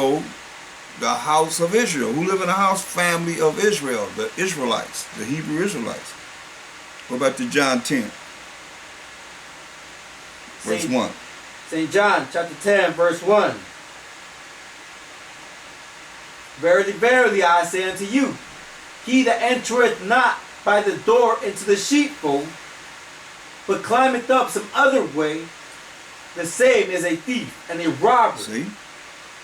also the house of Israel. Who live in the house? Family of Israel, the Israelites, the Hebrew Israelites. Go back to John 10, verse 1. St. John chapter 10, verse 1. Verily, verily, I say unto you, he that entereth not by the door into the sheepfold, but climbeth up some other way, the same is a thief and a robber. See?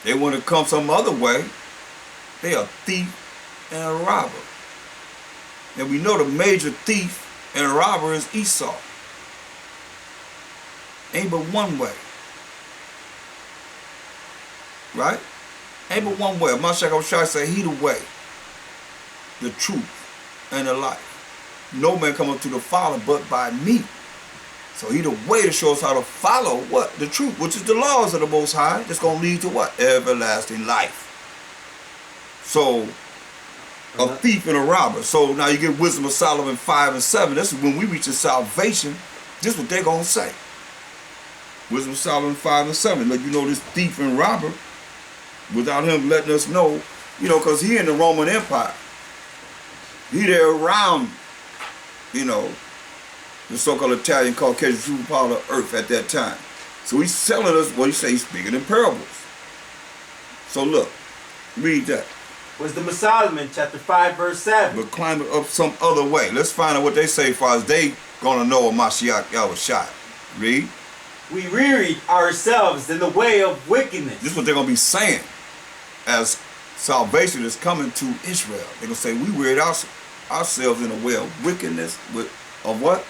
They want to come some other way. They are a thief and a robber. And we know the major thief and a robber is Esau. Ain't but one way. Right? Ain't but one way. Mashiach say he the way, the truth, and the life. No man come up to the Father but by me. So he the way to show us how to follow what? The truth, which is the laws of the Most High. That's going to lead to what? Everlasting life. So, a thief and a robber. So now you get Wisdom of Solomon 5 and 7. This is when we reach the salvation. This is what they're going to say. Wisdom of Solomon 5 and 7. Let you know this thief and robber, without him letting us know, you know, because he in the Roman Empire. He there around, you know, the so-called Italian Caucasian superpower of earth at that time. So he's telling us what he says, he's speaking in parables. So look, read that. Wisdom of Solomon, chapter 5, verse 7. But climb it up some other way. Let's find out what they say as far as they gonna know a Mashiach Yahushua. Read. We wearied ourselves in the way of wickedness. This is what they're gonna be saying as salvation is coming to Israel. They're gonna say we wearied ourselves in the way of wickedness, of what?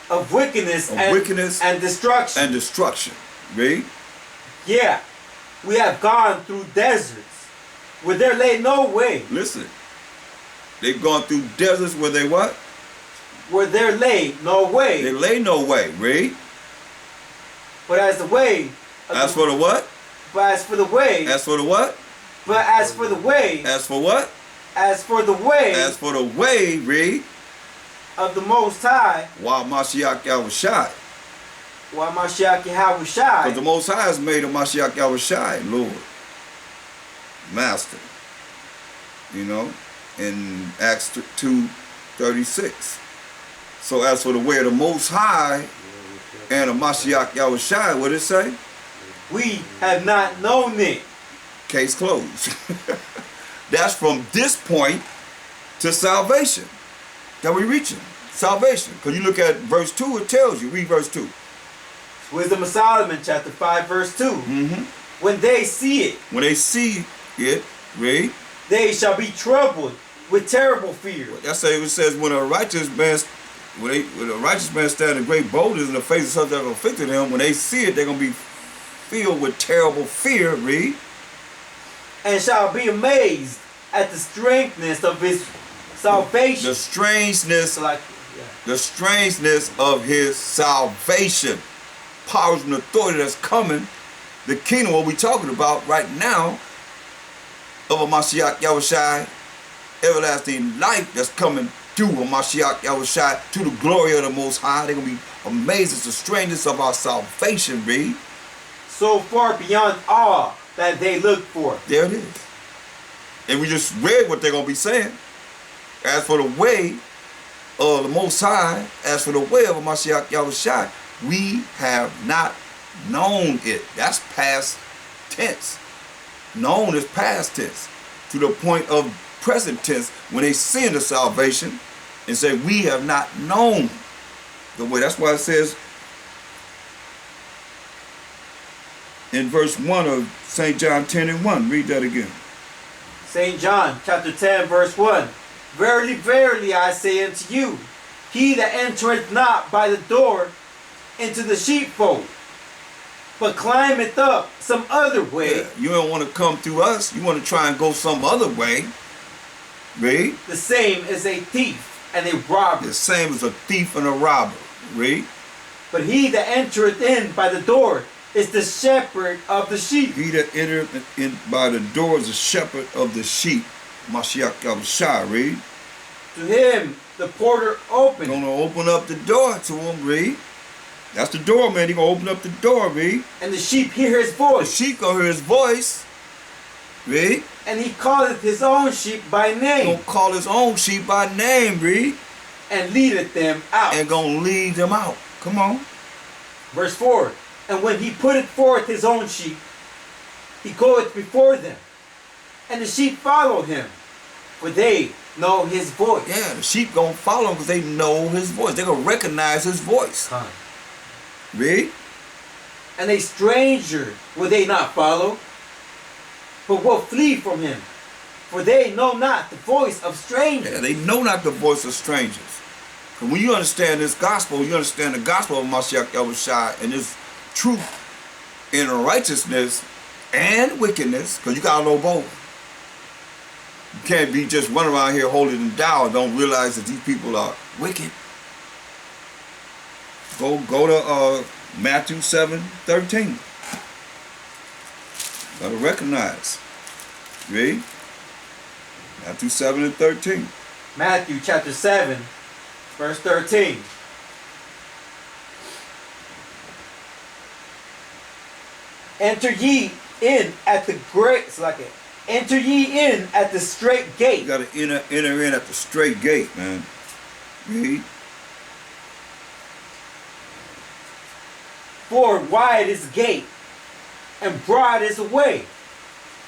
Of wickedness, and destruction. And destruction. Read. Yeah, we have gone through deserts where there lay no way. Listen, they've gone through deserts where they what? Where there lay no way. They lay no way. Read. But as the way. As for the what? But as for the way. As for the what? But as for the way. As for what? As for the way. As for the way. Read. Of the Most High. While Mashiach Yahushua. While Mashiach Yahushua. Because the Most High is made of Mashiach Yahushua, Lord, Master. You know, in Acts 2:36. So as for the way of the Most High and of Mashiach Yahushua, what did it say? We have not known it. Case closed. That's from this point to salvation that we're reaching. Salvation. Because you look at verse 2, it tells you. Read verse 2. Wisdom of Solomon, chapter 5, verse 2. Mm-hmm. When they see it. When they see it, read. They shall be troubled with terrible fear. That's how it says when a righteous man stand in great boldness in the face of such that have afflicted him, when they see it, they're going to be filled with terrible fear, read. And shall be amazed at the strangeness of his salvation. The strangeness of his salvation. Powers and authority that's coming. The kingdom, what we're talking about right now, of a Mashiach Yahushua, everlasting life that's coming through a Mashiach Yahushua to the glory of the Most High. They're going to be amazed at the strangeness of our salvation, read. So far beyond all that they look for. There it is. And we just read what they're going to be saying. As for the way of the Most High, as for the way of a Mashiach Yahushua, we have not known it. That's past tense. Known is past tense. To the point of present tense, when they sin the salvation and say, we have not known the way. That's why it says in verse 1 of St. John 10 and 1. Read that again. St. John chapter 10, verse 1. Verily, verily, I say unto you, he that entereth not by the door into the sheepfold, but climbeth up some other way. Yeah, you don't want to come through us. You want to try and go some other way. Read. The same is a thief and a robber. The same as a thief and a robber. Read. But he that entereth in by the door is the shepherd of the sheep. He that entereth in by the door is the shepherd of the sheep. Mashiach Yahushua, read. To him the porter opened. Gonna open up the door to him, read. That's the door, man. He gonna open up the door, read. And the sheep hear his voice. The sheep gonna hear his voice. Read. And he calleth his own sheep by He name, gonna call his own sheep by name, read. and leadeth them out. And gonna lead them out. Come on. Verse 4. And when he putteth forth his own sheep, he goeth before them, and the sheep follow him, for they know his voice. Yeah, the sheep gonna follow him because they know his voice. They gonna recognize his voice. Read. And a stranger will they not follow, but will flee from him, for they know not the voice of strangers. Yeah, they know not the voice of strangers. Because when you understand this gospel, you understand the gospel of Mashiach Yahushua and this truth in righteousness and wickedness, because you gotta know both. You can't be just running around here holding them down and don't realize that these people are wicked. Go to Matthew 7:13. Gotta recognize. Read. Matthew 7:13. Matthew chapter 7, verse 13. Enter ye in at the great, enter ye in at the straight You gate. gotta enter in at the straight gate, man. Read. For wide is the gate, and broad is the way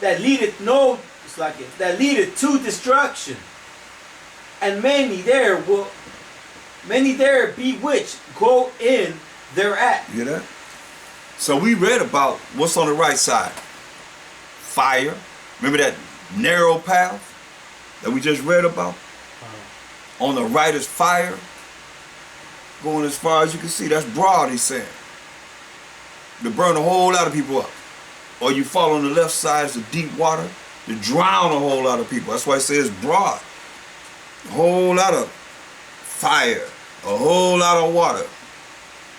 that leadeth that leadeth to destruction, and many there be which go in thereat. You hear that? So we read about what's on the right side. Fire. Remember that narrow path that we just read about? On the right is fire. Going as far as you can see. That's broad, he's saying. To burn a whole lot of people up. Or you fall on the left side is the deep water to drown a whole lot of people. That's why it says broad. A whole lot of fire. A whole lot of water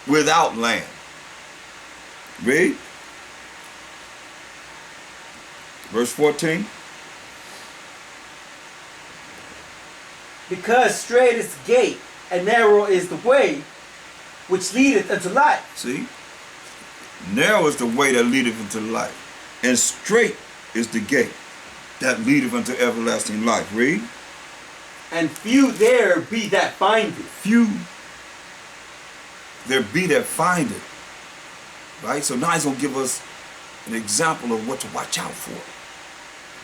without land. Read. Verse 14. Because straight is the gate, and narrow is the way which leadeth unto life. See? Narrow is the way that leadeth into life, and straight is the gate that leadeth unto everlasting life. Read. And few there be that find it. Few there be that find it. Right? So now he's going to give us an example of what to watch out for.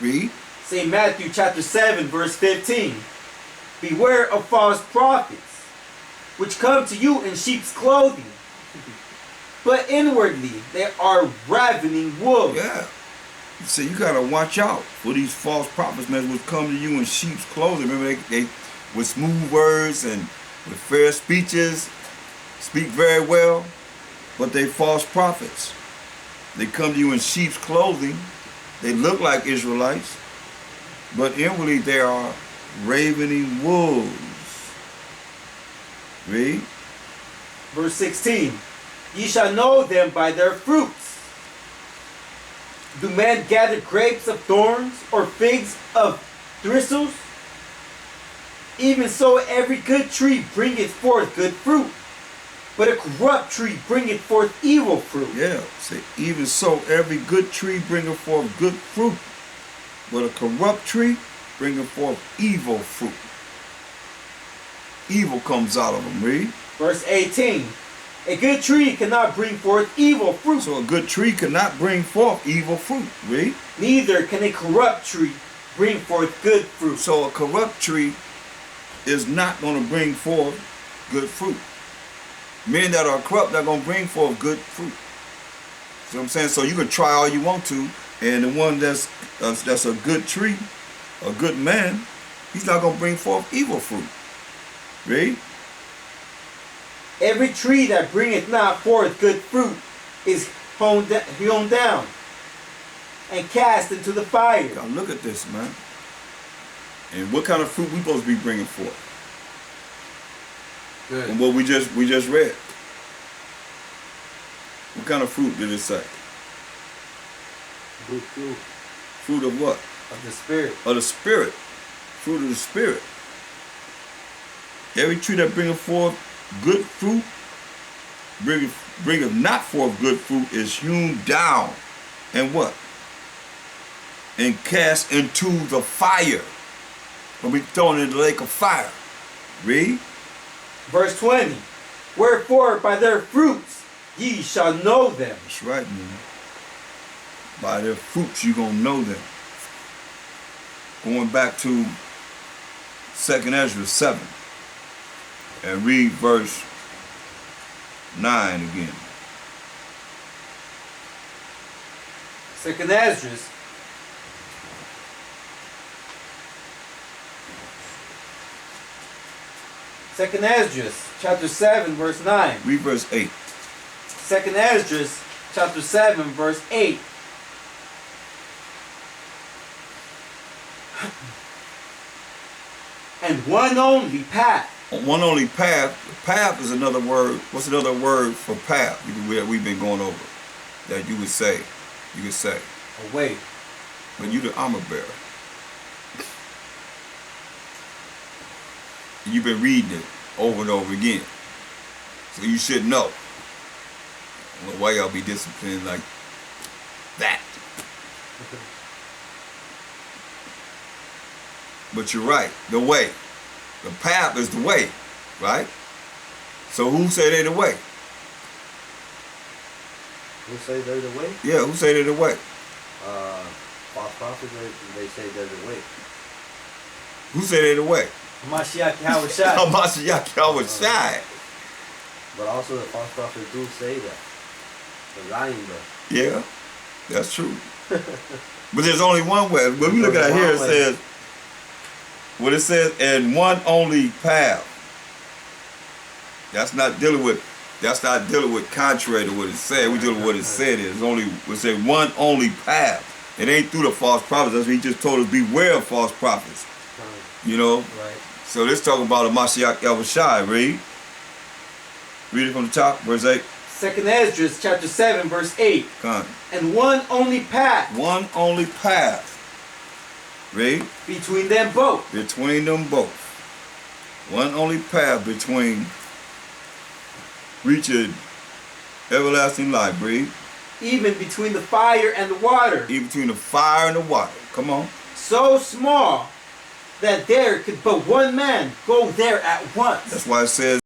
Read. St. Matthew chapter 7, verse 15. Beware of false prophets, which come to you in sheep's clothing, but inwardly they are ravening wolves. Yeah. So you got to watch out for these false prophets, man, which come to you in sheep's clothing. Remember, they with smooth words and with fair speeches, speak very well, but they false prophets. They come to you in sheep's clothing. They look like Israelites, but inwardly they are ravening wolves. Read. Verse 16. Ye shall know them by their fruits. Do men gather grapes of thorns or figs of thistles? Even so every good tree bringeth forth good fruit, but a corrupt tree bringeth forth evil fruit. Yeah, say, even so every good tree bringeth forth good fruit, but a corrupt tree bringeth forth evil fruit. Evil comes out of them. Read. Verse 18. A good tree cannot bring forth evil fruit. So a good tree cannot bring forth evil fruit. Read. Neither can a corrupt tree bring forth good fruit. So a corrupt tree is not going to bring forth good fruit. Men that are corrupt are going to bring forth good fruit. See what I'm saying? So you can try all you want to, and the one that's a good tree, a good man, he's not going to bring forth evil fruit. Read. Every tree that bringeth not forth good fruit is hewn down and cast into the fire. Now look at this, man. And what kind of fruit we supposed to be bringing forth? Good. And what we just read. What kind of fruit did it say? Good fruit. Fruit of what? Of the Spirit. Of the Spirit. Fruit of the Spirit. Every tree that bringeth forth good fruit, bringeth not forth good fruit, is hewn down and what? and cast into the fire. Will be thrown in the lake of fire. Read. Verse 20. Wherefore by their fruits ye shall know them. That's right, man. By their fruits you gonna know them. Going back to 2nd Ezra 7 and read verse 9 again. 2nd Ezra. Second Ezra, chapter 7, verse 9. Read verse 8. 2nd Ezra, chapter 7, verse 8. And one only path. One only path. Path is another word. What's another word for path? We've been going over that you would say. You could say. Away. But you the armor bearer. You've been reading it over and over again. So you should know. Well, why y'all be disciplined like that? But you're right. The way. The path is the way. Right? So who say they the way? Who say they're the way? Yeah, who say they the way? False prophets, they say they're the way. Who say they the way? Mashiach Yahushua. Mashiach Yahushua. But also the false prophets do say that. They're lying though. Yeah, that's true. But there's only one way. When we look at it here, it says, what it says, and one only path. That's not dealing with contrary to what it said. We dealing with what it said is. We say one only path. It ain't through the false prophets. That's what he just told us, beware of false prophets. You know? Right. So let's talk about a Mashiach Yahushua. Read it from the top, verse 8. 2nd Ezra, chapter 7, verse 8. Come on. And one only path. One only path. Read. Between them both. Between them both. One only path between reaching everlasting life. Read. Even between the fire and the water. Even between the fire and the water. Come on. So small that there could but one man go there at once. That's why it says